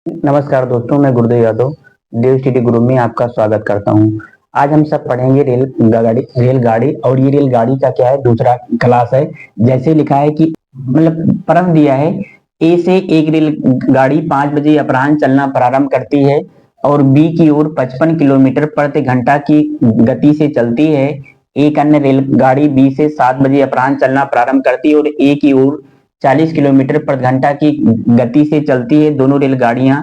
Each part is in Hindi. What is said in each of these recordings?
नमस्कार दोस्तों, मैं गुरुदेव यादव देव स्टडी गुरु में आपका स्वागत करता हूं। आज हम सब पढ़ेंगे रेलगाड़ी और ये रेलगाड़ी का क्या है, दूसरा क्लास है। जैसे लिखा है कि मतलब प्रश्न दिया है, ए से एक रेलगाड़ी 5 बजे अपराह्न चलना प्रारंभ करती है और बी की ओर 55 किलोमीटर प्रति घंटा की गति से चलती है। एक अन्य रेलगाड़ी बी से 7 बजे अपराह्न चलना प्रारंभ करती है और ए की ओर 40 किलोमीटर प्रति घंटा की गति से चलती है। दोनों रेलगाड़ियां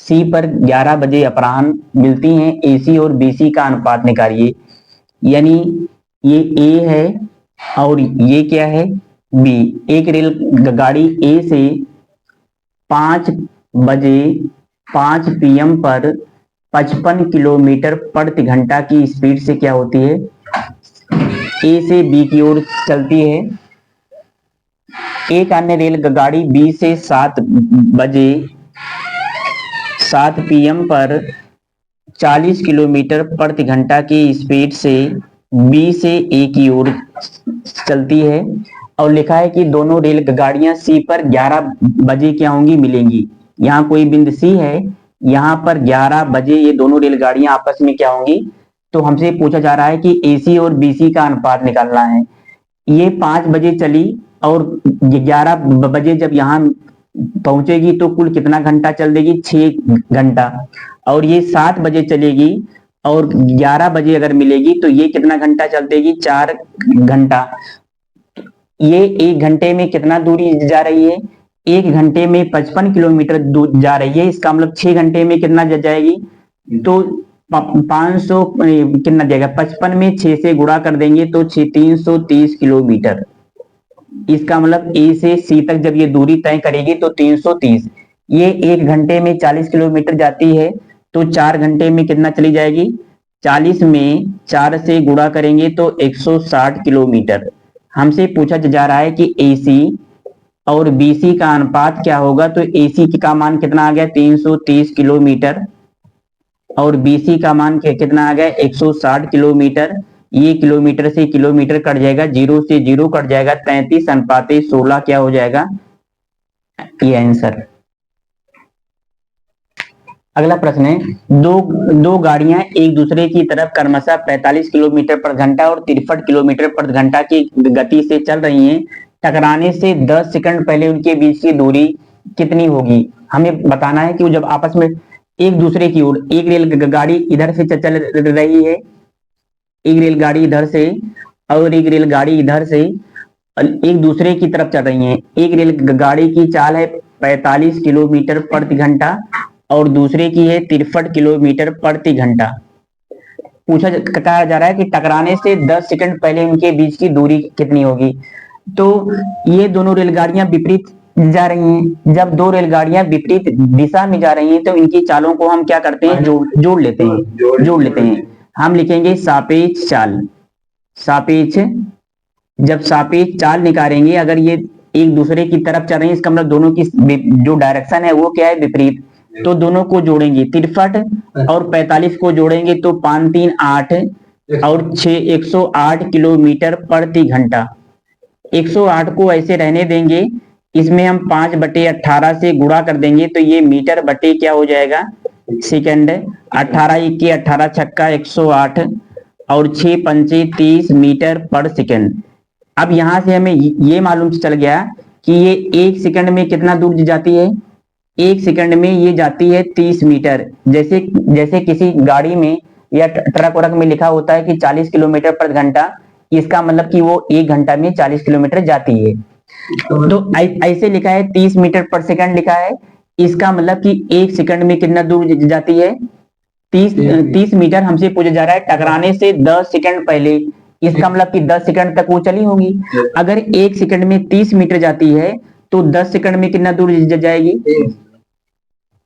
सी पर 11 बजे अपराह्न मिलती हैं। एसी और बीसी का अनुपात निकालिए। यानी ये ए है और ये क्या है, बी। एक रेलगाड़ी ए से 5 बजे 5 पीएम पर 55 किलोमीटर प्रति घंटा की स्पीड से क्या होती है, ए से बी की ओर चलती है। एक अन्य रेलगाड़ी बी से 7 बजे 7 पीएम पर 40 किलोमीटर प्रति घंटा की स्पीड से बी से ए की ओर चलती है और लिखा है कि दोनों रेलगाड़ियां सी पर 11 बजे क्या होंगी, मिलेंगी। यहाँ कोई बिंदु सी है, यहाँ पर 11 बजे ये दोनों रेलगाड़ियां आपस में क्या होंगी। तो हमसे पूछा जा रहा है कि एसी और बीसी का अनुपात निकालना है। ये 5 बजे चली और 11 बजे जब यहाँ पहुंचेगी तो कुल कितना घंटा चल देगी, 6 घंटा। और ये 7 बजे चलेगी और 11 बजे अगर मिलेगी तो ये कितना घंटा चल देगी, 4 घंटा। ये 1 घंटे में कितना दूरी जा रही है, 1 घंटे में 55 किलोमीटर दूर जा रही है। इसका मतलब 6 घंटे में कितना जाएगी, तो 500 कितना जाएगा, 55 में 6 से गुणा कर देंगे तो 330 किलोमीटर। इसका मतलब ए से सी तक जब ये दूरी तय करेगी तो 330। ये 1 घंटे में 40 किलोमीटर जाती है तो 4 घंटे में कितना चली जाएगी, 40 में 4 से गुणा करेंगे तो 160 किलोमीटर। हमसे पूछा जा रहा है कि एसी और बीसी का अनुपात क्या होगा। तो एसी का मान कितना आ गया, 330 किलोमीटर और बीसी का मान कितना आ गया, 160 किलोमीटर। ये किलोमीटर से किलोमीटर कट जाएगा, 0 से 0 कट जाएगा, 33:16 क्या हो जाएगा, ये आंसर। अगला प्रश्न है, दो गाड़ियां एक दूसरे की तरफ क्रमशः 45 किलोमीटर प्रति घंटा और 63 किलोमीटर प्रति घंटा की गति से चल रही हैं। टकराने से 10 सेकंड पहले उनके बीच की दूरी कितनी होगी। हमें बताना है कि जब आपस में एक दूसरे की ओर, एक रेलगाड़ी इधर से चल रही है, एक रेलगाड़ी इधर से और एक रेलगाड़ी इधर से एक दूसरे की तरफ चल रही हैं। एक रेलगाड़ी की चाल है 45 किलोमीटर प्रति घंटा और दूसरे की है 63 किलोमीटर प्रति घंटा। पूछा कहा जा रहा है कि टकराने से 10 सेकंड पहले उनके बीच की दूरी कितनी होगी। तो ये दोनों रेलगाड़ियां विपरीत जा रही हैं। जब दो रेलगाड़ियां विपरीत दिशा में जा रही हैं तो इनकी चालों को हम क्या करते हैं, जोड़ लेते हैं। हम लिखेंगे सापेक्ष चाल। सापेक्ष, जब सापेक्ष चाल निकालेंगे, अगर ये एक दूसरे की तरफ चल रही है, इसका मतलब दोनों की जो डायरेक्शन है वो क्या है, विपरीत। तो दोनों को जोड़ेंगे, 63 और 45 को जोड़ेंगे तो 5 3 8 और 6 108 किलोमीटर प्रति घंटा। 108 को ऐसे रहने देंगे, इसमें हम 5/18 से गुणा कर देंगे तो ये मीटर बटे क्या हो जाएगा, सेकंड। 18 1 18 छक्का 108 और 6 पंचे 30 मीटर पर सेकंड। अब यहां से हमें ये मालूम चल गया कि ये 1 सेकंड में कितना दूर जाती है, 1 सेकंड में ये जाती है 30 मीटर। जैसे किसी गाड़ी में या ट्रक वरक में लिखा होता है कि 40 किलोमीटर प्रति घंटा, इसका मतलब कि वो 1 घंटा में 40 किलोमीटर जाती है। तो ऐसे लिखा है 30 मीटर पर सेकंड लिखा है, इसका मतलब कि 1 सेकंड में कितना दूर जाती है, 30 मीटर। हमसे पूछा जा रहा है टकराने से 10 सेकंड पहले, इसका मतलब कि 10 सेकंड तक वो चली होगी। अगर 1 सेकंड में 30 मीटर जाती है तो 10 सेकंड में कितना दूर जाएगी,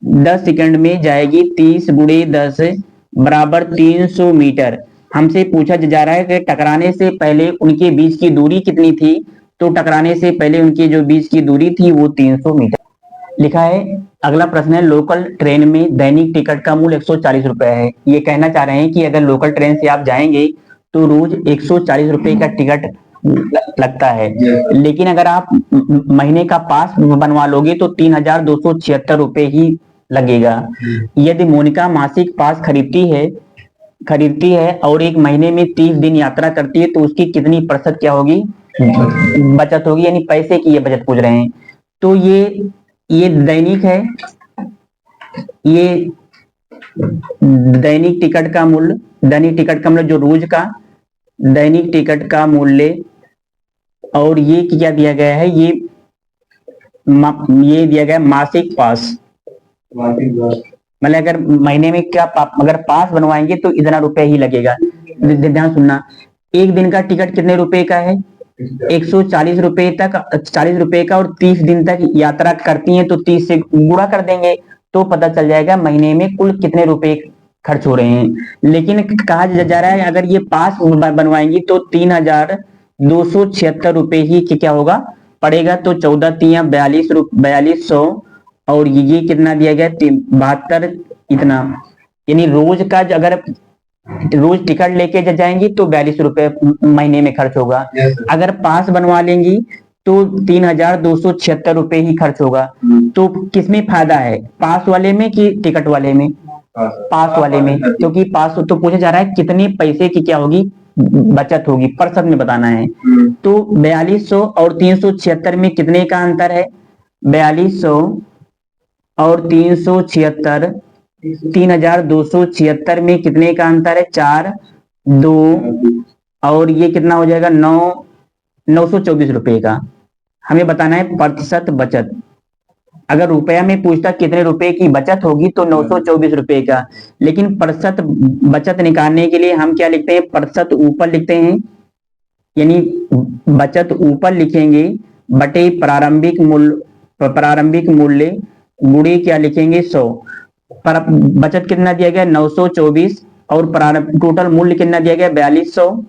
10 सेकंड में जाएगी 30 गुणे 10 बराबर 300 मीटर। हमसे पूछा जा रहा है कि टकराने से पहले उनके बीच की दूरी कितनी थी। तो टकराने से पहले उनके जो बीच की दूरी थी वो 300 मीटर लिखा है। अगला प्रश्न है, लोकल ट्रेन में दैनिक टिकट का मूल्य 140 रुपए है। ये कहना चाह रहे हैं कि अगर लोकल ट्रेन से आप जाएंगे तो रोज 140 रुपए का टिकट लगता है, लेकिन अगर आप महीने का पास बनवा लोगे तो 3,276 रुपए ही लगेगा। यदि मोनिका मासिक पास खरीदती है और एक महीने में 30 दिन यात्रा करती है तो उसकी कितनी प्रतिशत क्या होगी, बचत होगी, यानी पैसे की ये बचत पूछ रहे हैं। तो ये दैनिक है, ये दैनिक टिकट का मूल्य जो रोज का दैनिक टिकट का मूल्य, और ये क्या दिया गया है, ये दिया गया मासिक पास। मतलब अगर महीने में क्या अगर पास बनवाएंगे तो इतना रुपए ही लगेगा। ध्यान सुनना, एक दिन का टिकट कितने रुपए का है, 140 रुपए तक, 40 रुपए का, और 30 दिन तक यात्रा करती हैं तो 30 से गुणा कर देंगे तो पता चल जाएगा महीने में कुल कितने रुपए खर्च हो रहे हैं। लेकिन कहा जा रहा है अगर ये पास बनवाएंगी तो 3276 रुपए ही क्या होगा पड़ेगा। तो 14 तिया 4200, और ये कितना दिया गया 72 इतना, यानी रोज का अगर रोज टिकट लेके जाएंगी तो 42 रुपए महीने में खर्च होगा। अगर पास बनवा लेंगी तो 3276 रुपए ही खर्च होगा। तो किसमें फायदा है, पास वाले में कि टिकट वाले में, पास वाले में, क्योंकि पास तो पूछा जा रहा है कितने पैसे की क्या होगी बचत होगी, प्रतिशत में बताना है। तो 4200 और 376 में कितने का अंतर है, 4200 और 376, 3276 में कितने का अंतर है, 4 2, और ये कितना हो जाएगा 924 रुपए का। हमें बताना है प्रतिशत बचत। अगर रुपया में पूछता कितने रुपए की बचत होगी तो 924 रुपए का, लेकिन प्रतिशत बचत निकालने के लिए हम क्या लिखते हैं, प्रतिशत ऊपर लिखते हैं, यानी बचत ऊपर लिखेंगे बटे प्रारंभिक मूल्य गुणे क्या लिखेंगे 100। पर बचत कितना दिया गया 924, और टोटल मूल्य कितना दिया गया 4200,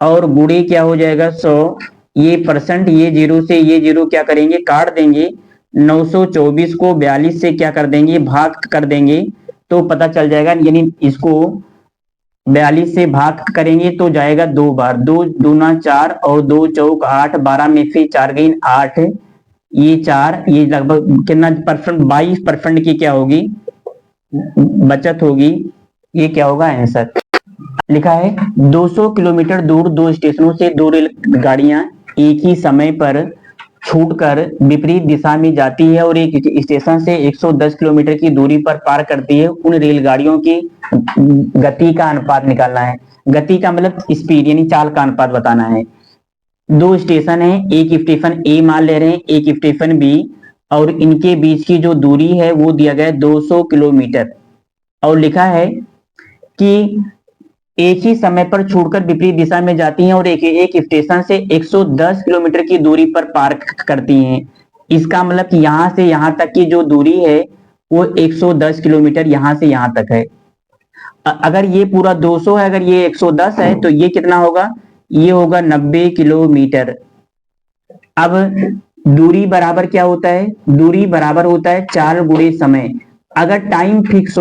और गुणे क्या हो जाएगा 100। ये परसेंट, ये जीरो से ये जीरो क्या करेंगे काट देंगे, 924 को 42 से क्या कर देंगे भाग कर देंगे तो पता चल जाएगा, यानी इसको 42 से भाग करेंगे तो जाएगा 2 बार, 2 दूना 4 और 2 चौक 8, 12 में से 4 गई 8, ये 4, ये लगभग कितना परसेंट, 22% की क्या होगी बचत होगी। ये क्या होगा आंसर, लिखा है 200 किलोमीटर दूर दो स्टेशनों से दो रेलगाड़ियां एक ही समय पर छूटकर विपरीत दिशा में जाती है और एक स्टेशन से 110 किलोमीटर की दूरी पर पार करती है। उन रेलगाड़ियों की गति का अनुपात निकालना है। गति का मतलब स्पीड, यानी चाल का अनुपात बताना है। दो स्टेशन है, एक स्टेशन ए मान ले रहे हैं, एक स्टेशन बी, और इनके बीच की जो दूरी है वो दिया गया है 200 किलोमीटर, और लिखा है कि एक ही समय पर छोड़कर विपरीत दिशा में जाती हैं और एक स्टेशन से 110 किलोमीटर की दूरी पर पार करती हैं। इसका मतलब कि यहां से यहां तक की जो दूरी है वो 110 किलोमीटर यहां से यहां तक है। अगर ये पूरा 200 है, अगर ये 110 है तो ये कितना होगा, ये होगा 90 किलोमीटर। अब दूरी बराबर क्या होता है, दूरी बराबर होता है 4 गुणे समय। अगर टाइम फिक्स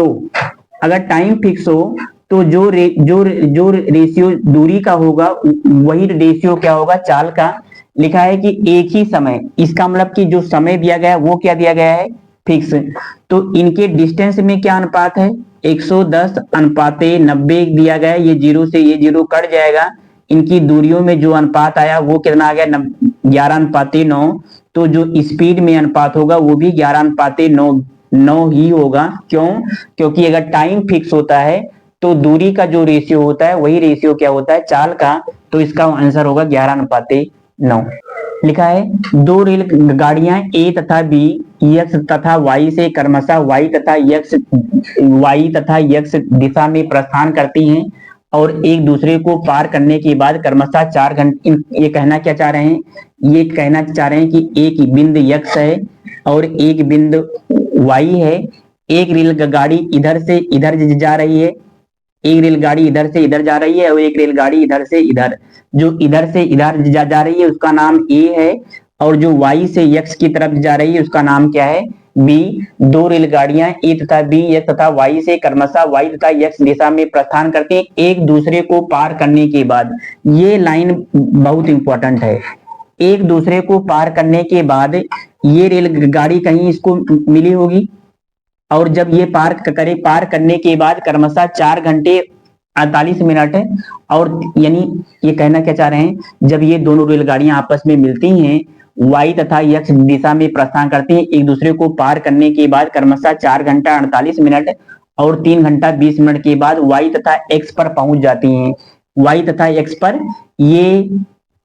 हो तो जो रेशियो दूरी का होगा वही रेशियो क्या होगा चाल का। लिखा है कि एक ही समय, इसका मतलब कि जो समय दिया गया है वो क्या दिया गया है फिक्स। तो इनके डिस्टेंस में क्या अनुपात है 110 अनुपाते 90 दिया गया है, ये जीरो से ये जीरो कट जाएगा। इनकी दूरियों में जो अनुपात आया वो कितना आ गया 11:9। तो जो स्पीड में अनुपात होगा वो भी 11:9 ही होगा। क्यों, क्योंकि अगर टाइम फिक्स होता है तो दूरी का जो रेशियो होता है वही रेशियो क्या होता है चाल का। तो इसका आंसर होगा 11:9। लिखा है दो रेल गाड़ियां ए तथा बी एक्स तथा वाई से क्रमशः वाई तथा यक्स दिशा में प्रस्थान करती हैं और एक दूसरे को पार करने के बाद क्रमशः 4 घंटे। ये कहना क्या चाह रहे हैं, ये कहना चाह रहे हैं कि एक बिंदु यक्स है और एक बिंदु वाई है। एक रेलगाड़ी इधर से इधर जा रही है, एक रेलगाड़ी इधर से इधर जा रही है और एक रेलगाड़ी इधर से इधर। जो इधर से इधर जा रही है उसका नाम ए है, और जो वाई से यक्स की तरफ जा रही है उसका नाम क्या है बी। दो रेलगाड़ियां ए तथा बी एक्स तथा वाई से क्रमशः वाई तथा यक्स दिशा में प्रस्थान करती हैं एक दूसरे को पार करने के बाद। ये लाइन बहुत इंपॉर्टेंट है, एक दूसरे को पार करने के बाद। ये रेलगाड़ी कहीं इसको मिली होगी, और जब ये पार करने के बाद क्रमशः 4 घंटे 48 मिनट है। और यानी ये कहना क्या चाह रहे हैं, जब ये दोनों रेलगाड़ियां आपस में मिलती हैं, वाई तथा एक्स दिशा में प्रस्थान करती हैं, एक दूसरे को पार करने के बाद क्रमशः 4 घंटा 48 मिनट और 3 घंटा 20 मिनट के बाद वाई तथा एक्स पर पहुंच जाती हैं। वाई तथा एक्स पर ये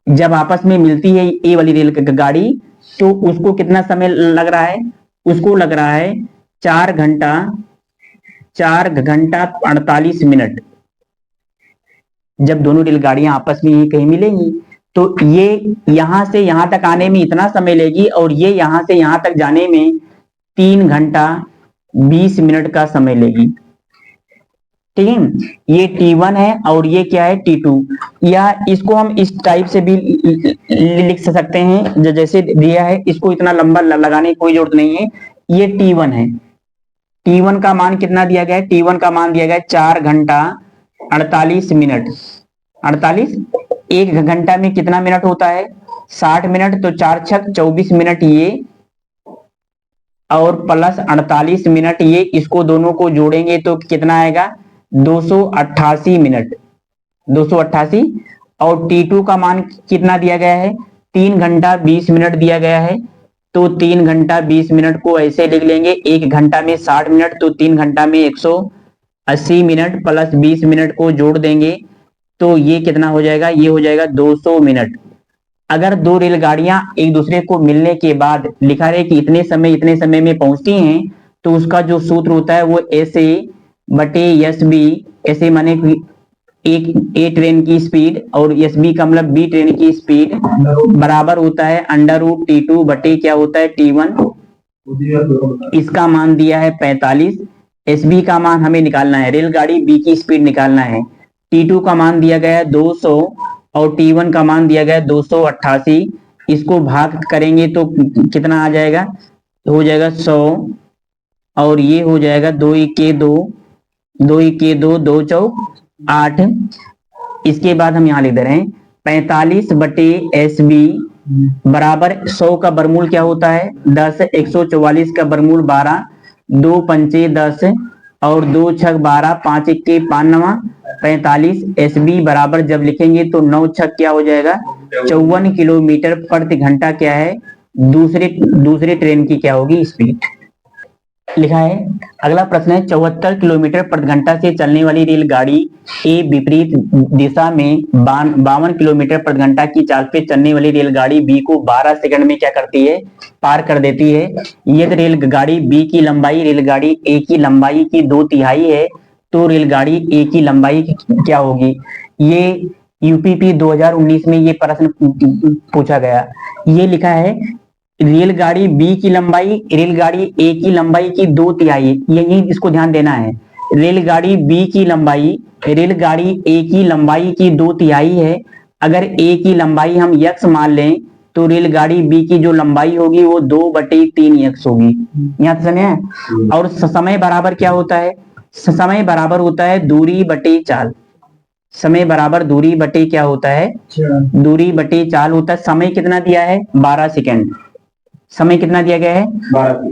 जब आपस में मिलती है ए वाली रेलगाड़ी, तो उसको कितना समय लग रहा है, उसको लग रहा है 4 घंटा 48 मिनट। जब दोनों रेलगाड़ियां आपस में कहीं मिलेंगी तो ये यहां से यहां तक आने में इतना समय लेगी और ये यहां से यहां तक जाने में 3 घंटा 20 मिनट का समय लेगी। ठीक है, ये T1 है और ये क्या है T2। या इसको हम इस टाइप से भी लिख सकते हैं जैसे दिया है, इसको इतना लंबा लगाने की कोई जरूरत नहीं है। ये T1 है, T1 का मान कितना दिया गया है, T1 का मान दिया गया है 4 घंटा 48 मिनट। 48, एक घंटा में कितना मिनट होता है, 60 मिनट, तो 4 छक 24 मिनट ये और प्लस 48 मिनट ये, इसको दोनों को जोड़ेंगे तो कितना आएगा 288 मिनट, 288। और T2 का मान कितना दिया गया है, 3 घंटा 20 मिनट दिया गया है। तो 3 घंटा 20 मिनट को ऐसे लिख लेंगे, एक घंटा में 60 मिनट, तो 3 घंटा में 180 मिनट प्लस 20 मिनट को जोड़ देंगे तो ये कितना हो जाएगा, ये हो जाएगा 200 मिनट। अगर दो रेलगाड़ियां एक दूसरे को मिलने के बाद लिखा रहे कि इतने समय में पहुंचती हैं, तो उसका जो सूत्र होता है वो एस ए बटे एस बी, ऐसे माने एक ए ट्रेन की स्पीड और एस बी का मतलब बी ट्रेन की स्पीड बराबर होता है अंडर रूट T2 बटे क्या होता है T1। इसका मान दिया है 45, एस बी का मान हमें निकालना है, रेलगाड़ी बी की स्पीड निकालना है। T2 का मान दिया गया है 200 और T1 का मान दिया गया है 288। इसको भाग करेंगे तो कितना आ जाएगा, हो जाएगा 100 और ये हो जाएगा 2 इक्के 2, 2 इक्के 2, 2 चौक 8। इसके बाद हम यहाँ लिख दे रहे हैं 45 बटे एस बी बराबर 100 का बर्मूल क्या होता है 10, 144 का बर्मूल 12, 2 पंचे 10 और 2 छक 12, 5 इक्के 5 45। एस बी बराबर जब लिखेंगे तो 9 छक क्या हो जाएगा 54 किलोमीटर प्रति घंटा क्या है दूसरे ट्रेन की क्या होगी स्पीड, लिखा है। अगला प्रश्न है 74 किलोमीटर प्रति घंटा से चलने वाली रेलगाड़ी ए विपरीत दिशा में 52 किलोमीटर प्रति घंटा की चाल पे चलने वाली रेलगाड़ी बी को 12 सेकंड में क्या करती है, पार कर देती है। यदि रेलगाड़ी बी की लंबाई रेलगाड़ी ए की लंबाई की 2/3 है तो रेलगाड़ी ए की लंबाई क्या होगी। ये यूपीपी 2019 में ये प्रश्न पूछा गया। ये लिखा है रेलगाड़ी बी की लंबाई रेलगाड़ी ए की लंबाई की 2/3, यही इसको ध्यान देना है। रेलगाड़ी बी की लंबाई रेलगाड़ी ए की लंबाई की 2/3 है। अगर ए की लंबाई हम यक्स मान लें तो रेलगाड़ी बी की जो लंबाई होगी वो 2/3 यक्स होगी। यहाँ समझे। और समय बराबर क्या होता है, समय बराबर होता है दूरी बटे चाल। समय बराबर दूरी बटे क्या होता है, दूरी बटे चाल होता है। समय कितना दिया है 12 सेकेंड, समय कितना दिया गया है।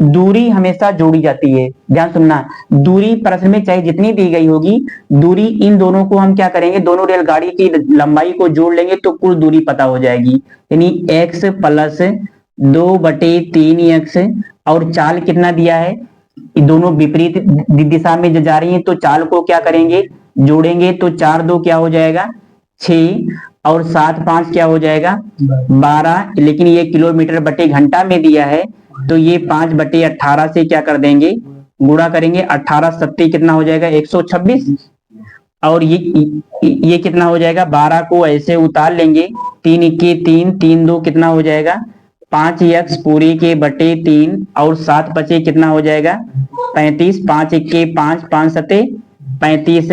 दूरी हमेशा जोड़ी जाती है, ध्यान सुनना। दूरी प्रश्न में चाहे जितनी दी गई होगी, दूरी इन दोनों को हम क्या करेंगे, दोनों रेलगाड़ी की लंबाई को जोड़ लेंगे तो कुल दूरी पता हो जाएगी। यानी x प्लस 2/3 x और चाल कितना दिया है, दोनों विपरीत दिशा में जा रही है तो चाल को क्या करेंगे, जोड़ेंगे तो 4 2 क्या हो जाएगा 6 और 7 5 क्या हो जाएगा 12। लेकिन ये किलोमीटर बटे घंटा में दिया है तो ये 5/18 से क्या कर देंगे, गुणा करेंगे। 18 सत्ती कितना हो जाएगा 126 और ये कितना हो जाएगा, 12 को ऐसे उतार लेंगे, 3 इक्के 3, 3 2 कितना हो जाएगा 5x पूरी के बटे 3 और 7 बचे कितना हो जाएगा 35, 5 इक्के 5, 5 सत्ते 35,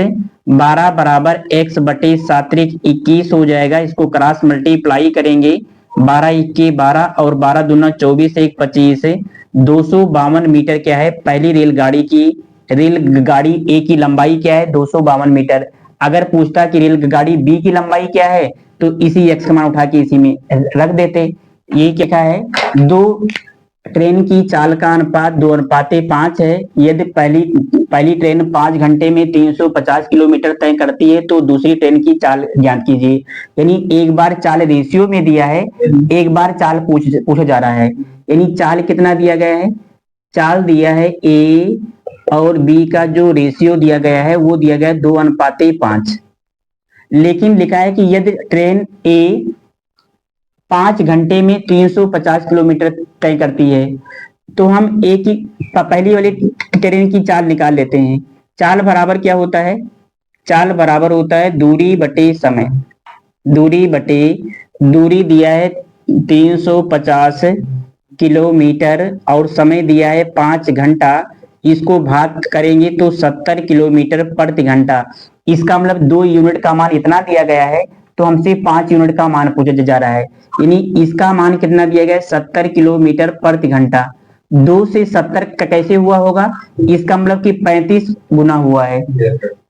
12 बराबर x बटे 7 21 हो जाएगा। इसको क्रॉस मल्टीप्लाई करेंगे, 12 इक्के 12 और 12 दूना 24 1 25, 252 मीटर क्या है पहली रेलगाड़ी ए की लंबाई क्या है 252 मीटर। अगर पूछता कि रेलगाड़ी बी की लंबाई क्या है तो इसी x का मान उठा के इसी में रख देते। ये क्या है ट्रेन की चाल का अनुपात 2:5 है। यदि पहली पहली ट्रेन 5 घंटे में 350 किलोमीटर तय करती है तो दूसरी ट्रेन की चाल ज्ञात कीजिए। यानी एक बार चाल रेशियो में दिया है, एक बार चाल पूछा जा रहा है। यानी चाल कितना दिया गया है? चाल दिया है ए और बी का जो रेशियो दिया गया है वो दिया गया है 2:5। लेकिन लिखा है कि यदि ट्रेन ए 5 घंटे में 350 किलोमीटर तय करती है तो हम एक ही पहली वाली ट्रेन की चाल निकाल लेते हैं। चाल बराबर क्या होता है? चाल बराबर होता है दूरी बटे समय। दूरी दिया है 350 किलोमीटर और समय दिया है 5 घंटा। इसको भाग करेंगे तो 70 किलोमीटर प्रति घंटा। इसका मतलब 2 यूनिट का मान इतना दिया गया है तो हमसे 5 यूनिट का मान पूछा जा रहा है। यानी इसका मान कितना दिया गया है? 70 किलोमीटर प्रति घंटा। 2 से 70 का कैसे हुआ होगा? इसका मतलब कि 35 गुना हुआ है।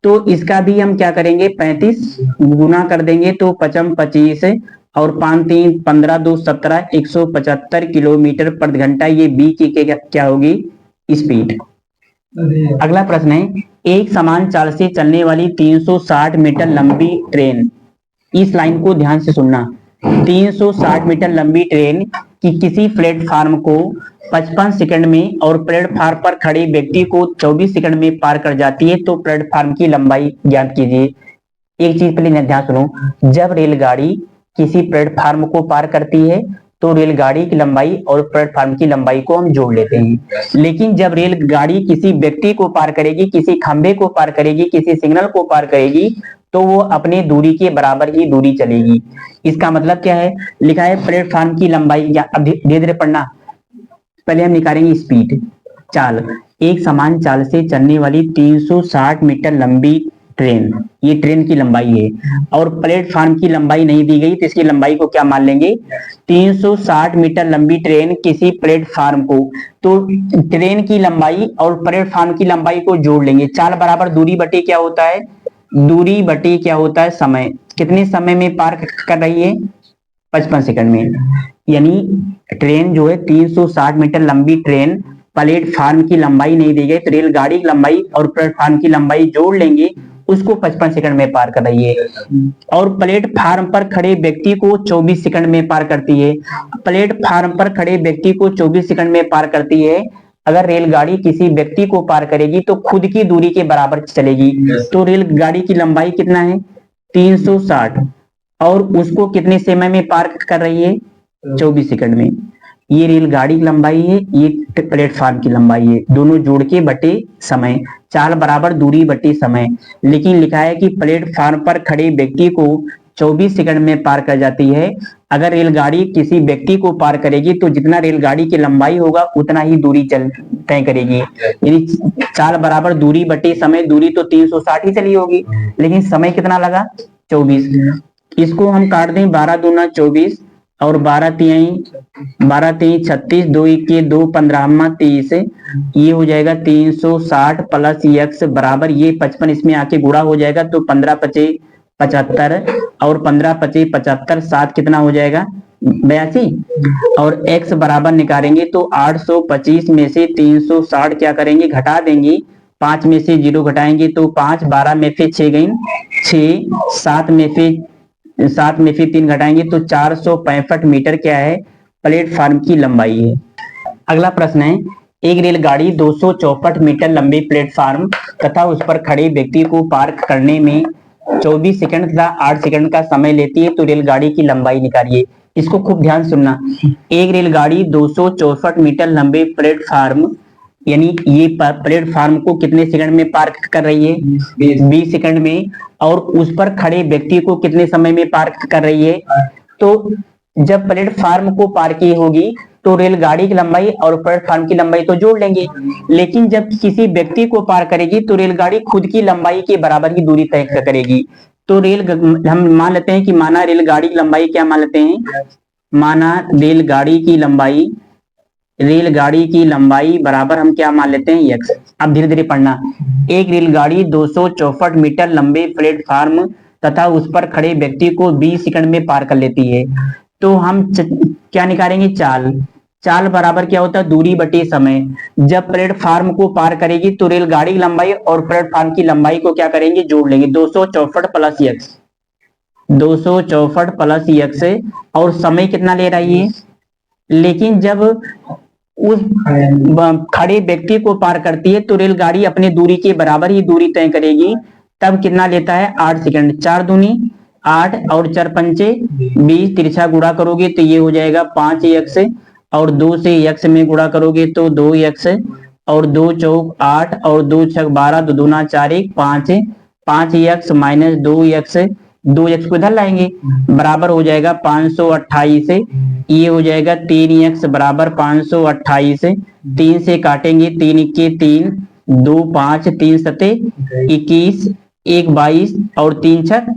तो इसका भी हम क्या करेंगे? 35 गुना कर देंगे तो 55 25 और 5 3 15 2 17 175 किलोमीटर प्रति घंटा। ये बी की क्या होगी? स्पीड। अगला प्रश्न है, एक समान चाल से चलने वाली 360 मीटर लंबी ट्रेन, इस लाइन को ध्यान से सुनना। 360 मीटर लंबी ट्रेन की किसी प्लेटफार्म को 55 सेकंड में और प्लेटफार्म पर खड़े व्यक्ति को 24 सेकंड में पार कर जाती है तो प्लेटफार्म की लंबाई ज्ञात कीजिए। एक चीज पहले ध्यान सुनो, जब रेलगाड़ी किसी प्लेटफार्म को पार करती है तो रेलगाड़ी की लंबाई और प्लेटफार्म की लंबाई को हम जोड़ लेते हैं। लेकिन जब रेलगाड़ी किसी व्यक्ति को पार करेगी, किसी खंबे को पार करेगी, किसी सिग्नल को पार करेगी तो वो अपने दूरी के बराबर ही दूरी चलेगी। इसका मतलब क्या है? लिखा है प्लेटफार्म की लंबाई। अब धीरे धीरे पढ़ना। पहले हम निकालेंगे स्पीड। चाल, एक समान चाल से चलने वाली 360 मीटर लंबी ट्रेन, ये ट्रेन की लंबाई है और प्लेटफार्म की लंबाई नहीं दी गई तो इसकी लंबाई को क्या मान लेंगे? 360 मीटर लंबी ट्रेन किसी प्लेटफार्म को, तो ट्रेन की लंबाई और प्लेटफार्म की लंबाई को जोड़ लेंगे। चाल बराबर दूरी बटे क्या होता है? दूरी बटे क्या होता है? समय। कितने समय में पार कर रही है? 55 सेकंड में। यानी ट्रेन जो है 360 मीटर लंबी ट्रेन, प्लेटफार्म की लंबाई नहीं दी गई तो रेलगाड़ी की लंबाई और प्लेटफार्म की लंबाई जोड़ लेंगे, उसको 55 सेकंड में पार कर रही है। और प्लेटफार्म पर खड़े व्यक्ति को 24 सेकंड में पार करती है। प्लेटफार्म पर खड़े व्यक्ति को 24 सेकंड में पार करती है। अगर रेलगाड़ी किसी व्यक्ति को पार करेगी तो खुद की दूरी के बराबर चलेगी। तो रेलगाड़ी की लंबाई कितना है? 360 और उसको कितने समय में पार कर रही है? 24 सेकंड में। ये रेलगाड़ी की लंबाई है, ये प्लेटफार्म की लंबाई है, दोनों जोड़ के बटे समय। चाल बराबर दूरी बटे समय। लेकिन लिखा है कि प्लेटफार्म पर खड़े व्यक्ति को 24 सेकंड में पार कर जाती है। अगर रेलगाड़ी किसी व्यक्ति को पार करेगी तो जितना रेलगाड़ी की लंबाई होगा उतना ही दूरी तय करेगी। यानी चाल बराबर दूरी बटे समय। दूरी तो 360 ही चली होगी लेकिन समय कितना लगा? 24। इसको हम काट दें, 12 दूना 24 और 12 तीन 36, 2 इक्के 2 15 30। ये हो जाएगा 360 प्लस x बराबर ये 55 इसमें आके गुणा हो जाएगा तो 15 पचे 75 और 15 पचे 75, 7 कितना हो जाएगा? 82। और x बराबर निकालेंगे तो 825 में से 360 क्या करेंगे? घटा देंगे। 5 में से 0 घटाएंगे तो 5, 12 में से 6 गई 6, 7 में से 3 घटाएंगे तो 465 मीटर क्या है? प्लेटफार्म की लंबाई है। अगला प्रश्न है, एक रेलगाड़ी 264 मीटर लंबे प्लेटफार्म तथा उस पर खड़े व्यक्ति को पार करने में 24 सेकंड तथा 8 सेकंड का समय लेती है तो रेलगाड़ी की लंबाई निकालिए। इसको खूब ध्यान सुनना। एक रेलगाड़ी 264 मीटर लंबे प्लेटफार्म, यानी ये प्लेटफार्म को कितने सेकंड में पार कर रही है? 20 सेकंड में। और उस पर खड़े व्यक्ति को कितने समय में पार कर रही है? तो जब प्लेटफार्म को पार की होगी तो रेलगाड़ी की लंबाई और प्लेटफार्म की लंबाई तो जोड़ लेंगे। लेकिन जब किसी व्यक्ति को पार करेगी तो रेलगाड़ी खुद की लंबाई के बराबर ही दूरी तय करेगी। तो हम मान लेते हैं कि माना रेलगाड़ी की लंबाई क्या मान लेते हैं? माना रेलगाड़ी की लंबाई बराबर हम क्या मान लेते हैं? x। अब धीरे धीरे पढ़ना। एक रेलगाड़ी 264 मीटर लंबे प्लेटफार्म तथा उस पर खड़े व्यक्ति को 20 सेकंड में पार कर लेती है। तो हम क्या निकालेंगे? चाल। चाल बराबर क्या होता है, दूरी बटे समय। जब प्लेटफार्म को पार करेगी तो रेलगाड़ी की लंबाई और प्लेटफार्म की लंबाई को क्या करेंगे, जोड़ लेंगे। 264 प्लस यक्स, 264 प्लस यक्स। और समय कितना ले रही है, लेकिन जब उस खड़े व्यक्ति को पार करती है तो रेलगाड़ी अपने दूरी के बराबर ही दूरी तय करेगी। तब कितना लेता है, 8 सेकंड। 4 दूनी 8 और 4 पंचे 20, तिरछा गुणा करोगे तो ये हो जाएगा 5 यक्स। और 2 से यक्स में गुणा करोगे तो 2 यक्स। और 2 चौक 8 और 2 छक 12, 2 दूना 4 1 5, 5 यक्स माइनस 2 यक्स, 2 यक्स को इधर लाएंगे, बराबर हो जाएगा 528। ये हो जाएगा 3 यक्स बराबर 528। 3 से काटेंगे, 3 इक्के 3, 2 5, 3 सते 21, 1 22 और 3 छक।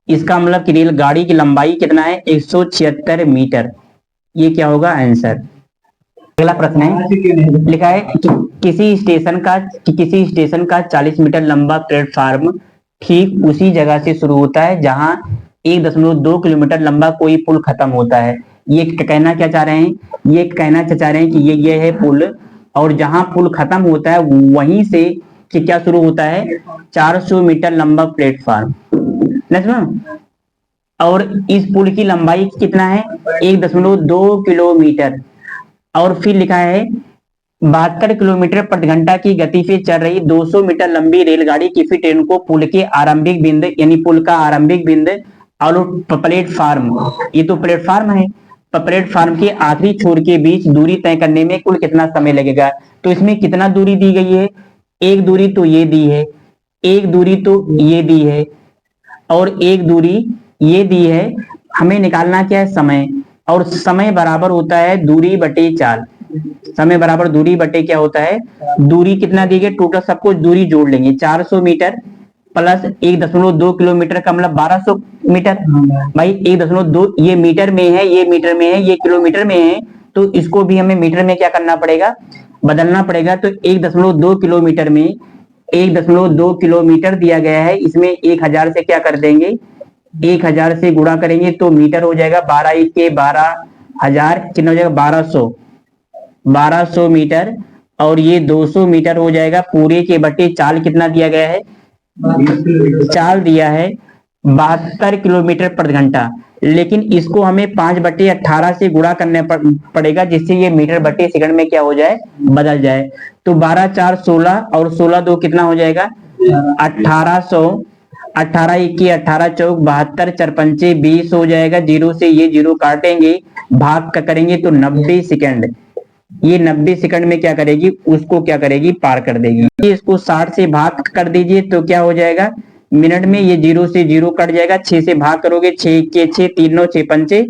इसका मतलब कि रेलगाड़ी की लंबाई कितना है, 176 मीटर। ये क्या होगा आंसर। अगला प्रश्न है, लिखा है कि किसी स्टेशन का 40 मीटर लंबा प्लेटफार्म ठीक उसी जगह से शुरू होता है जहां 1.2 किलोमीटर लंबा कोई पुल खत्म होता है। ये कहना क्या चाह रहे हैं, ये कहना चाह रहे हैं कि ये है पुल, और जहां पुल खत्म होता है वहीं से कि क्या शुरू होता है, 400 मीटर लंबा प्लेटफार्म। और इस पुल की लंबाई कितना है, 1.2 किलोमीटर। और फिर लिखा है 72 किलोमीटर प्रति घंटा की गति से चल रही 200 मीटर लंबी रेलगाड़ी किसी ट्रेन को पुल के आरंभिक बिंदु, यानी पुल का आरंभिक बिंदु और प्लेटफार्म, ये तो प्लेटफार्म है, प्लेटफार्म के आखिरी छोर के बीच दूरी तय करने में कुल कितना समय लगेगा। तो इसमें कितना दूरी दी गई है, एक दूरी तो ये दी है, एक दूरी तो ये दी है, और एक दूरी ये दी है। हमें निकालना क्या है, समय। और समय बराबर होता है दूरी बटे चाल। समय बराबर दूरी बटे क्या होता है, दूरी कितना दी गई, टोटल सब कुछ दूरी जोड़ लेंगे। 400 मीटर प्लस 1.2 किलोमीटर का मतलब 1200 मीटर। भाई 1.2 ये मीटर में है, ये मीटर में है, ये किलोमीटर में है, तो इसको भी हमें मीटर में क्या करना पड़ेगा, बदलना पड़ेगा। तो 1.2 किलोमीटर में 1.2 किलोमीटर दिया गया है, इसमें 1000 से क्या कर देंगे, 1000 से गुणा करेंगे तो मीटर हो जाएगा। 12 1 12,000 कितना हो जाएगा, 1200 मीटर। और ये 200 मीटर हो जाएगा पूरे के बटे चाल कितना दिया गया है, चाल दिया है 72 किलोमीटर प्रति घंटा। लेकिन इसको हमें 5/18 से गुणा करना पड़ेगा, जिससे ये मीटर बटे सेकंड में क्या हो जाए, बदल जाए। तो 12 4 16 और 16 2 कितना हो जाएगा, 1800। 18 1 18 चौक 72, 4 पंचे 20 हो जाएगा। जीरो से ये जीरो काटेंगे, भाग का करेंगे तो 90 सेकंड। ये 90 सेकंड में क्या करेगी, उसको क्या करेगी, पार कर देगी। इसको 60 से भाग कर दीजिए तो क्या हो जाएगा, मिनट में ये जीरो से जीरो कट जाएगा। 6 से भाग करोगे, 6 के 6 3 9 6 पंचे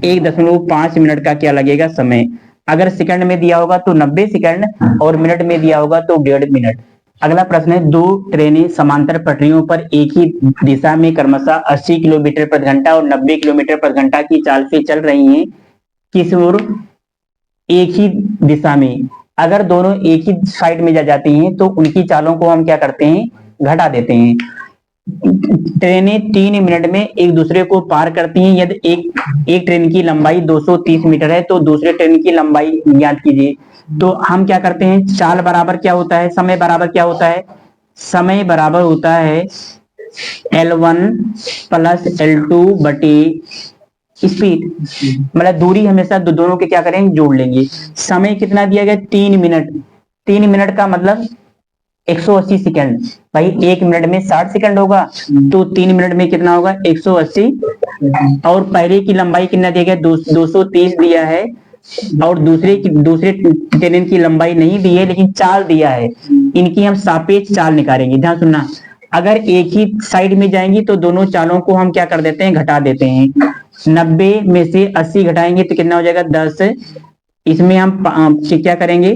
1.5 मिनट का क्या लगेगा समय। अगर सेकंड में दिया होगा तो 90 सेकंड और मिनट में दिया होगा तो 1.5 मिनट। अगला प्रश्न है, दो ट्रेनें समांतर पटरियों पर एक ही दिशा में क्रमशः 80 किलोमीटर प्रति घंटा और 90 किलोमीटर प्रति घंटा की चाल से चल रही हैं। किस ओर, एक ही दिशा में। अगर दोनों एक ही साइड में जा जाती हैं तो उनकी चालों को हम क्या करते हैं, घटा देते हैं। ट्रेनें 3 मिनट में एक दूसरे को पार करती हैं। यदि एक ट्रेन की लंबाई 230 मीटर है तो दूसरे ट्रेन की लंबाई ज्ञात कीजिए। तो हम क्या करते हैं, चाल बराबर क्या होता है, समय बराबर क्या होता है, समय बराबर होता है L1 प्लस L2 बटे स्पीड। मतलब दूरी हमेशा दोनों के क्या करेंगे, जोड़ लेंगे। समय कितना दिया गया, 3 मिनट। 3 मिनट का मतलब 180 सेकंड। भाई 1 मिनट में 60 सेकंड होगा, तो 3 मिनट में कितना होगा, 180। और पहले की लंबाई कितना दिया गया, 230 दिया है। और दूसरे ट्रेन की लंबाई नहीं दी है, लेकिन चाल दिया है। इनकी हम सापेक्ष चाल निकालेंगे, ध्यान सुनना। अगर एक ही साइड में जाएंगी तो दोनों चालों को हम क्या कर देते हैं, घटा देते हैं। 90 में से 80 घटाएंगे तो कितना हो जाएगा, 10। इसमें हम क्या करेंगे,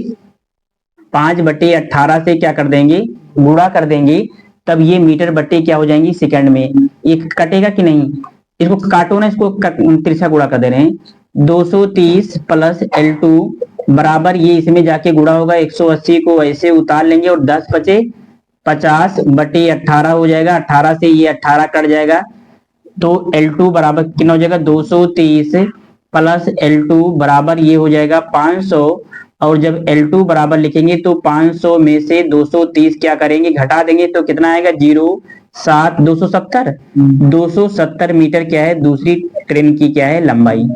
5/18 से क्या कर देंगे, गुणा कर देंगे। तब ये मीटर बटे क्या हो जाएंगी, सेकंड में। ये कटेगा कि नहीं, इसको काटो ना, इसको तिरछा गुणा कर दे रहे हैं। 230 प्लस L2 बराबर, ये इसमें जाके गुणा होगा, 180 को ऐसे उतार लेंगे और 10 बचे 50/18 हो जाएगा। 18 से ये 18 कट जाएगा तो L2 बराबर कितना हो जाएगा, 230 प्लस L2 बराबर ये हो जाएगा 500। और जब L2 बराबर लिखेंगे तो 500 में से 230 क्या करेंगे, घटा देंगे तो कितना आएगा, 0.7 270 मीटर क्या है दूसरी ट्रेन की क्या है लंबाई।